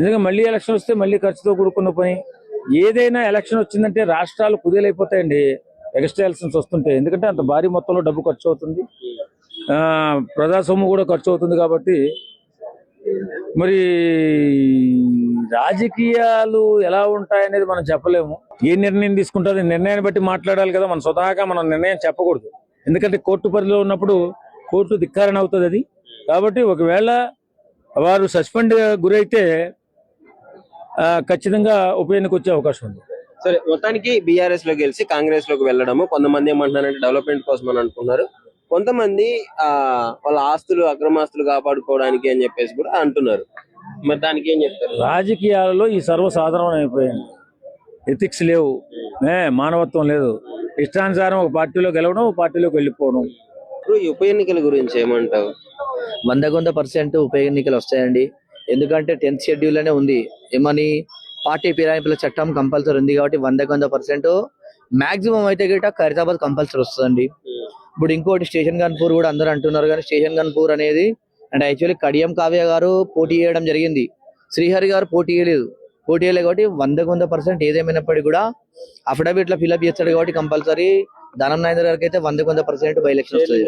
నిజంగా మళ్ళీ ఎలక్షన్ వస్తే మళ్ళీ ఖర్చుతో కూడుకున్న పని. ఏదైనా ఎలక్షన్ వచ్చిందంటే రాష్ట్రాలు కుదేలైపోతాయండి ఎక్స్ట్రా ఎలక్షన్స్ వస్తుంటే. ఎందుకంటే అంత భారీ మొత్తంలో డబ్బు ఖర్చు అవుతుంది, ప్రజా సొమ్ము కూడా ఖర్చు అవుతుంది. కాబట్టి మరి రాజకీయాలు ఎలా ఉంటాయనేది మనం చెప్పలేము. ఏ నిర్ణయం తీసుకుంటారో నిర్ణయాన్ని బట్టి మాట్లాడాలి కదా. మన స్వతహాగా మనం నిర్ణయం చెప్పకూడదు. ఎందుకంటే కోర్టు పరిధిలో ఉన్నప్పుడు కోర్టు ధిక్కారణ అవుతుంది అది. కాబట్టి ఒకవేళ వారు సస్పెండ్ గురైతే ఖచ్చితంగా ఉప ఎన్నిక వచ్చే అవకాశం ఉంది. సరే, మొత్తానికి బీఆర్ఎస్ లో గెలిచి కాంగ్రెస్ లోకి వెళ్ళడము కొంతమంది ఏమంటున్నారంటే డెవలప్మెంట్ కోసం అని అనుకుంటున్నారు. కొంతమంది వాళ్ళ ఆస్తులు అక్రమాస్తులు కాపాడుకోవడానికి అని చెప్పేసి కూడా అంటున్నారు. మరి దానికి ఏం చెప్తారు? రాజకీయాలలో ఈ సర్వసాధారణం అయిపోయింది. ఎథిక్స్ లేవు, మానవత్వం లేదు. ఇష్టానుసారం ఒక పార్టీలో గెలవడం, ఒక పార్టీలోకి వెళ్ళిపోవడం. ఇప్పుడు ఈ ఉప ఎన్నికల గురించి ఏమంటావు? 100% ఉప ఎన్నికలు వస్తాయండి. ఎందుకంటే 10th షెడ్యూల్ అనే ఉంది. ఏమని పార్టీ ఫిరాయింపుల చట్టం కంపల్సరీ ఉంది కాబట్టి 100% మాక్సిమం అయితే గిట్ట ఖైరతాబాద్ కంపల్సరీ వస్తుందండి. ఇప్పుడు ఇంకోటి స్టేషన్ గన్పూర్ కూడా అందరూ అంటున్నారు, కానీ స్టేషన్ గన్పూర్ అనేది అంటే యాక్చువల్లీ కడియం కావ్య గారు పోటీ చేయడం జరిగింది, శ్రీహరి గారు పోటీ చేయలేదు కాబట్టి 100% ఏదేమైనప్పటికీ కూడా అఫిడవిట్ లో ఫిల్అప్ చేస్తాడు కాబట్టి కంపల్సరీ దానం నాగేంద్ర గారికి అయితే 100% బై ఎలక్షన్ వస్తుంది.